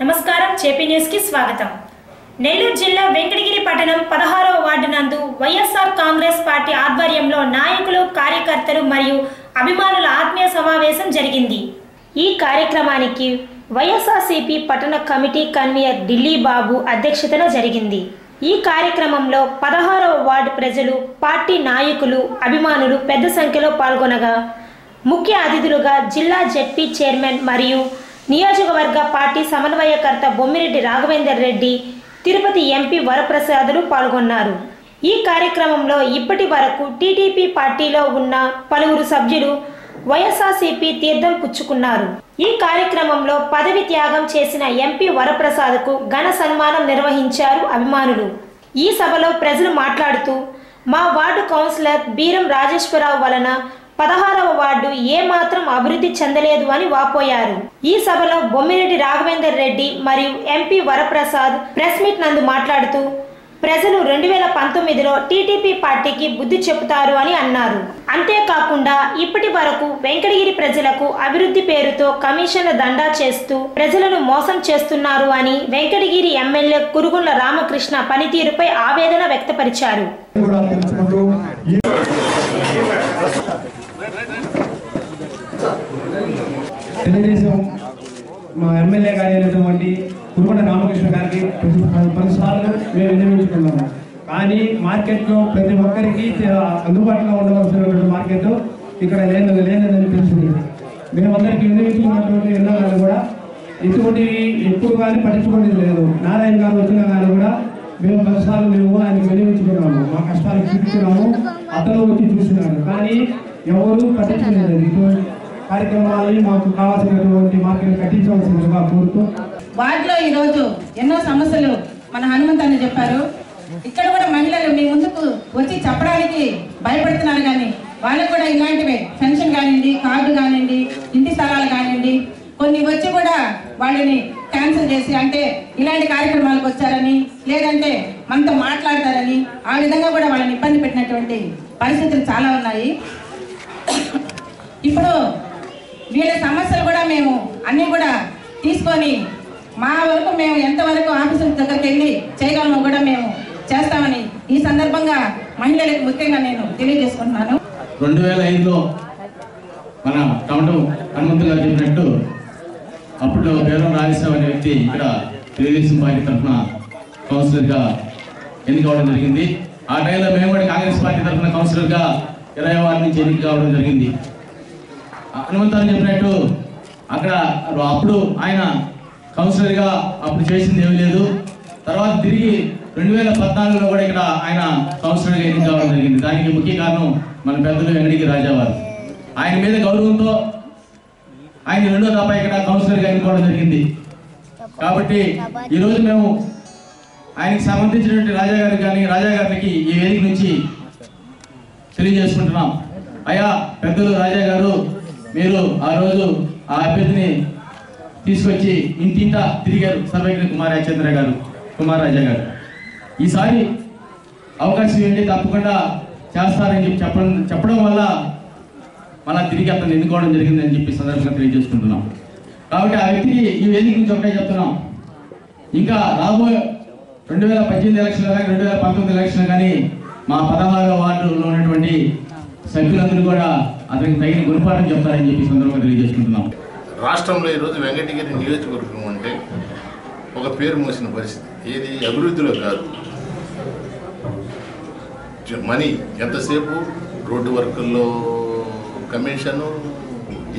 నమస్కారం JP news కి స్వాగతం. నెల్లూరు జిల్లా వెంకటగిరి పట్టణం 16వ వార్డు నందు వైఎస్ఆర్ కాంగ్రెస్ పార్టీ ఆధ్వర్యంలో నాయకులు, కార్యకర్తలు మరియు అభిమానుల ఆత్మీయ సమావేశం జరిగింది. ఈ కార్యక్రమానికి వైఎస్ఆర్సీపీ పట్టణ కమిటీ కన్వీనర్ ఢిల్లీ బాబు అధ్యక్షతన జరిగింది. ఈ కార్యక్రమంలో 16వ వార్డు ప్రజలు, పార్టీ నాయకులు, అభిమానులు పెద్ద సంఖ్యలో పాల్గొనగా ముఖ్య అతిథులుగా జిల్లా జెడ్పీ చైర్మన్ మరియు నియోజకవర్గ పార్టీ సమన్వయకర్త బొమ్మిరెడ్డి రాఘవేందర్ రెడ్డి, తిరుపతి ఎంపీ వరప్రసాదులు పాల్గొన్నారు. ఈ కార్యక్రమంలో ఇప్పటి వరకు టీడీపీ పార్టీలో ఉన్న పలువురు సభ్యులు వైఎస్ఆర్సీపీ తీర్థం పుచ్చుకున్నారు. ఈ కార్యక్రమంలో పదవి త్యాగం చేసిన ఎంపీ వరప్రసాద్కు ఘన సన్మానం నిర్వహించారు అభిమానులు. ఈ సభలో ప్రజలు మాట్లాడుతూ, మా వార్డు కౌన్సిలర్ బీరం రాజేశ్వరరావు వలన 16వ వార్డు ఏమాత్రం అభివృద్ధి చెందలేదు అని వాపోయారు. ఈ సభలో బొమ్మిరెడ్డి రాఘవేందర్ రెడ్డి మరియు ఎంపీ వరప్రసాద్ ప్రెస్ మీట్ నందు మాట్లాడుతూ, ప్రజలు 2019లో టీడీపీ పార్టీకి బుద్ధి చెబుతారు అని అన్నారు. అంతేకాకుండా ఇప్పటి వరకు వెంకటగిరి ప్రజలకు అభివృద్ధి పేరుతో కమిషన్ల దండా చేస్తూ ప్రజలను మోసం చేస్తున్నారు అని వెంకటగిరి ఎమ్మెల్యే కురుగుండ్ల రామకృష్ణ పనితీరుపై ఆవేదన వ్యక్తపరిచారు. తెలుగుదేశం మా ఎమ్మెల్యే గారు అయినటువంటి కురుగుండ్ల రామకృష్ణ గారికి పలుసార్లు మేము విన్నవించుకున్నాము. కానీ మార్కెట్లో ప్రతి ఒక్కరికి అందుబాటులో ఉండవలసినటువంటి మార్కెట్ ఇక్కడ లేదని తెలిసింది. మేమందరికీ విన్నవించుకున్నటువంటి ఎన్నోగారు కూడా ఇటువంటివి ఎప్పుడు కానీ పట్టించుకునేది లేదు. నారాయణ గారు వచ్చినా కానీ కూడా మేము పలుసార్లు ఆయనకు విన్నవించుకున్నాము, మా కష్టాలు చూపించుకున్నాము. అతను వచ్చి చూసినాడు, కానీ ఎవరు పట్టించుకునేది. కార్యక్రమాలని మాకు కావాల్సినటువంటి మార్కెట్ కట్టించవలసిందిగా కోరుతూ, వార్డులో ఈరోజు ఎన్నో సమస్యలు మన హనుమంత్ చెప్పారు. ఇక్కడ కూడా మహిళలు మీ ముందుకు వచ్చి చెప్పడానికి భయపడుతున్నారు, కానీ వాళ్ళకు కూడా ఇలాంటివే పెన్షన్ కానివ్వండి, కార్డు కానివ్వండి, ఇంటి స్థలాలు కానివ్వండి, కొన్ని వచ్చి కూడా వాళ్ళని క్యాన్సిల్ చేసి, అంటే ఇలాంటి కార్యక్రమాలకు వచ్చారని, లేదంటే మనతో మాట్లాడతారని, ఆ విధంగా కూడా వాళ్ళని ఇబ్బంది పెట్టినటువంటి పరిస్థితులు చాలా ఉన్నాయి. ఇప్పుడు వీళ్ళ సమస్యలు కూడా మేము అన్నీ కూడా తీసుకొని మా వరకు మేము ఎంతవరకు ఆఫీసుల దగ్గరికి వెళ్ళి చేయగలమో కూడా మేము చేస్తామని ఈ సందర్భంగా మహిళలకు ముఖ్యంగా నేను తెలియజేసుకుంటున్నాను. 2005లో మన టమటం హనుమంతు గారు చెప్పినట్టు అప్పుడు బీరం రాజేశ్వరరావు అనే వ్యక్తి ఇక్కడ తెలుగుదేశం పార్టీ తరఫున కౌన్సిలర్గా ఎన్నికవడం జరిగింది. ఆ టైంలో మేము కూడా కాంగ్రెస్ పార్టీ తరఫున కౌన్సిలర్గా 20వ వార్డు నుంచి ఎన్నిక కావడం జరిగింది. హనుమంతు చెప్పినట్టు అక్కడ అప్పుడు ఆయన కౌన్సిలర్గా అప్పుడు చేసింది ఏమీ లేదు. తర్వాత తిరిగి 2014లో కూడా ఇక్కడ ఆయన కౌన్సిలర్గా ఎన్నిక కావడం జరిగింది. దానికి ముఖ్య కారణం మన పెద్దలు వెంకటగిరి రాజావారు. ఆయన మీద గౌరవంతో ఆయన 2వ దఫా ఇక్కడ కౌన్సిలర్గా ఎన్నుకోవడం జరిగింది. కాబట్టి ఈరోజు మేము ఆయనకి సంబంధించినటువంటి రాజాగారికి ఈ వేదిక నుంచి తెలియజేసుకుంటున్నాం. అయ్యా పెద్దలు రాజా గారు, మీరు ఆ రోజు ఆ అభ్యర్థిని తీసుకొచ్చి ఇంటింటా తిరిగారు, సర్వేగిరి కుమార్ రాజా గారు. ఈసారి అవకాశం ఏంటి, తప్పకుండా చేస్తారని చెప్పడం వల్ల మళ్ళా తిరిగి అతను ఎన్నుకోవడం జరిగిందని చెప్పి సందర్భంగా తెలియజేసుకుంటున్నాం. కాబట్టి ఆ వ్యక్తికి ఈ వేదిక నుంచి ఒకటే చెప్తున్నాం, ఇంకా రాబోయే 2018 ఎలక్షన్లు కానీ 2019 ఎలక్షన్లు కానీ మా 16వ వార్డులో ఉన్నటువంటి సభ్యులందరూ కూడా అతనికి తగిన గుణపాఠం చెప్తారని చెప్పి సందర్భంగా తెలియజేసుకుంటున్నాం. రాష్ట్రంలో ఈరోజు వెంకటగిరి నియోజకవర్గం అంటే ఒక పేరు మోసిన పరిస్థితి. ఏది అభివృద్ధిలో కాదు, మనీ ఎంతసేపు రోడ్డు వర్కుల్లో కమిషను,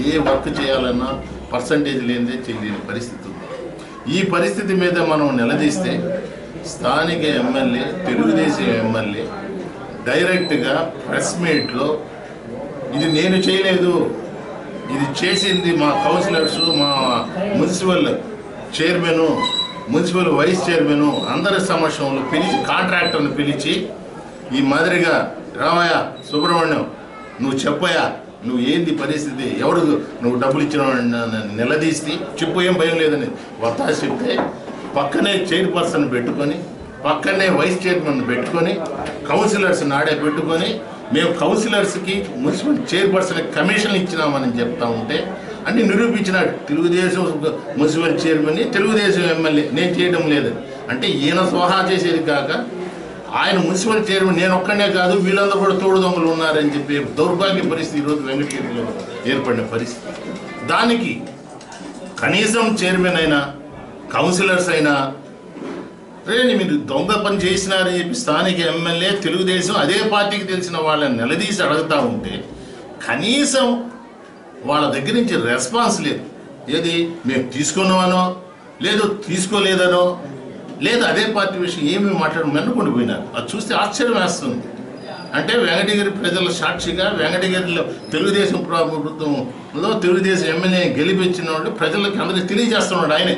ఏ వర్క్ చేయాలన్నా పర్సంటేజ్ లేనిదే చేయలేని పరిస్థితి ఉంది. ఈ పరిస్థితి మీద మనం నిలదీస్తే స్థానిక ఎమ్మెల్యే, తెలుగుదేశం ఎమ్మెల్యే డైరెక్ట్గా ప్రెస్ మీట్లో ఇది నేను చేయలేదు, ఇది చేసింది మా కౌన్సిలర్సు, మా municipal chairman, municipal vice chairman అందరి సమక్షంలో పిలిచి, కాంట్రాక్టర్ని పిలిచి ఈ మాదిరిగా రామయ్య సుబ్రహ్మణ్యం నువ్వు చెప్పయ్యా, నువ్వు ఏంది పరిస్థితి, ఎవడు నువ్వు డబ్బులు ఇచ్చిన నిలదీసి చెప్పు, ఏం భయం లేదని వత్తాసి చెప్తే పక్కనే చైర్పర్సన్ పెట్టుకొని, పక్కనే వైస్ చైర్మన్ పెట్టుకొని, కౌన్సిలర్స్ నాడే పెట్టుకొని, మేము కౌన్సిలర్స్కి మున్సిపల్ చైర్పర్సన్కి కమిషన్ ఇచ్చినామని చెప్తా ఉంటే అని నిరూపించినాడు. Telugu Desam municipal chairman, Telugu Desam MLA నేను చేయడం లేదు అంటే ఈయన స్వహా చేసేది కాక ఆయన మున్సిపల్ చైర్మన్ నేను ఒక్కనే కాదు వీళ్ళందరూ కూడా తోడు దొంగలు ఉన్నారని చెప్పి దౌర్భాగ్య పరిస్థితి ఈరోజు వెంకటగిరిలో ఏర్పడిన పరిస్థితి. దానికి కనీసం చైర్మన్ అయినా కౌన్సిలర్స్ అయినా రేని మీరు దొంగ పని చేసినారని చెప్పి స్థానిక ఎమ్మెల్యే తెలుగుదేశం అదే పార్టీకి తెలిసిన వాళ్ళని నిలదీసి అడుగుతూ ఉంటే కనీసం వాళ్ళ దగ్గర నుంచి రెస్పాన్స్ లేదు. ఏది మేము తీసుకున్నామనో లేదు తీసుకోలేదనో లేదు అదే పార్టీ విషయం ఏమీ మాట్లాడి మెన్నుకొని పోయినారు. అది చూస్తే ఆశ్చర్యం వేస్తుంది. అంటే వెంకటగిరి ప్రజల సాక్షిగా వెంకటగిరిలో తెలుగుదేశం ప్రభుత్వంలో తెలుగుదేశం ఎమ్మెల్యే గెలిపించిన వాళ్ళు ప్రజలకు అందరికీ తెలియజేస్తున్నాడు. ఆయనే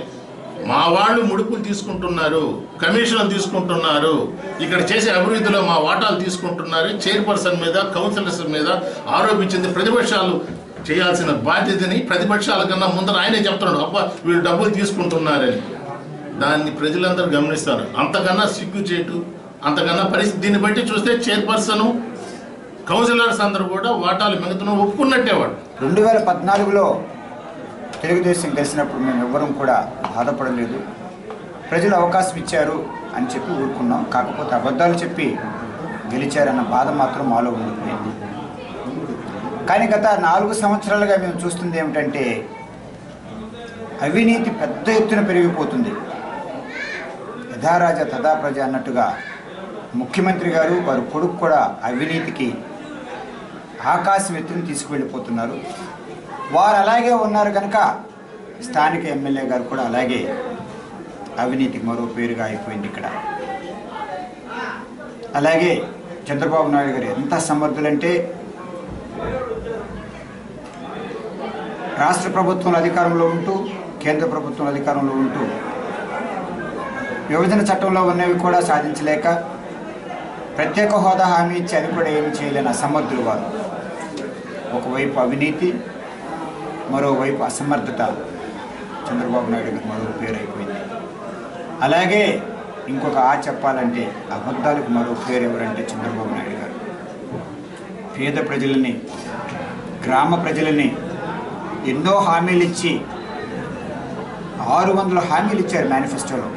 మా వాళ్ళు ముడుపులు తీసుకుంటున్నారు, కమిషన్లు తీసుకుంటున్నారు, ఇక్కడ చేసే అభివృద్ధిలో మా వాటాలు తీసుకుంటున్నారు, చైర్పర్సన్ మీద కౌన్సిలర్స్ మీద ఆరోపించింది ప్రతిపక్షాలు చేయాల్సిన బాధ్యతని ప్రతిపక్షాల కన్నా ముందర ఆయనే చెప్తున్నాడు. అబ్బా వీళ్ళు డబ్బులు తీసుకుంటున్నారని. దాన్ని ప్రజలందరూ గమనిస్తారు. అంతకన్నా సిగ్గుచేటు, అంతకన్నా పరిస్థితి దీన్ని బట్టి చూస్తే చైర్పర్సన్ కౌన్సిలర్స్ అందరూ కూడా వాటాలు మిగతా ఒప్పుకున్నట్టేవాడు. 2014లో తెలుగుదేశం గెలిచినప్పుడు మేము ఎవ్వరం కూడా బాధపడలేదు. ప్రజలు అవకాశం ఇచ్చారు అని చెప్పి ఊరుకున్నాం. కాకపోతే అబద్ధాలు చెప్పి గెలిచారన్న బాధ మాత్రం మాలో ఉండిపోయింది. కానీ గత 4 సంవత్సరాలుగా మేము చూస్తుంది ఏమిటంటే అవినీతి పెద్ద ఎత్తున పెరిగిపోతుంది. యథారాజా తథా ప్రజ అన్నట్టుగా ముఖ్యమంత్రి గారు వారి కొడుకు కూడా అవినీతికి ఆకాశం ఎత్తుని తీసుకువెళ్ళిపోతున్నారు. వారు అలాగే ఉన్నారు కనుక స్థానిక ఎమ్మెల్యే గారు కూడా అలాగే అవినీతికి మరో పేరుగా అయిపోయింది ఇక్కడ. అలాగే చంద్రబాబు నాయుడు గారు ఎంత సమర్థులంటే రాష్ట్ర ప్రభుత్వం అధికారంలో ఉంటూ కేంద్ర ప్రభుత్వం అధికారంలో ఉంటూ విభజన చట్టంలో ఉన్నవి కూడా సాధించలేక ప్రత్యేక హోదా హామీ ఇచ్చి అది కూడా ఏమి చేయలేని అసమర్థులు వారు. ఒకవైపు అవినీతి, మరోవైపు అసమర్థత చంద్రబాబు నాయుడు గారు మరో పేరు అయిపోయింది. అలాగే ఇంకొక చెప్పాలంటే అబద్ధాలకు మరో పేరు ఎవరంటే చంద్రబాబు నాయుడు గారు. పేద ప్రజలని, గ్రామ ప్రజలని ఎన్నో హామీలు ఇచ్చి 600 హామీలు ఇచ్చారు మేనిఫెస్టోలో.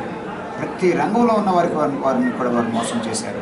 ప్రతి రంగంలో ఉన్న వారిని కూడా వారు మోసం చేశారు.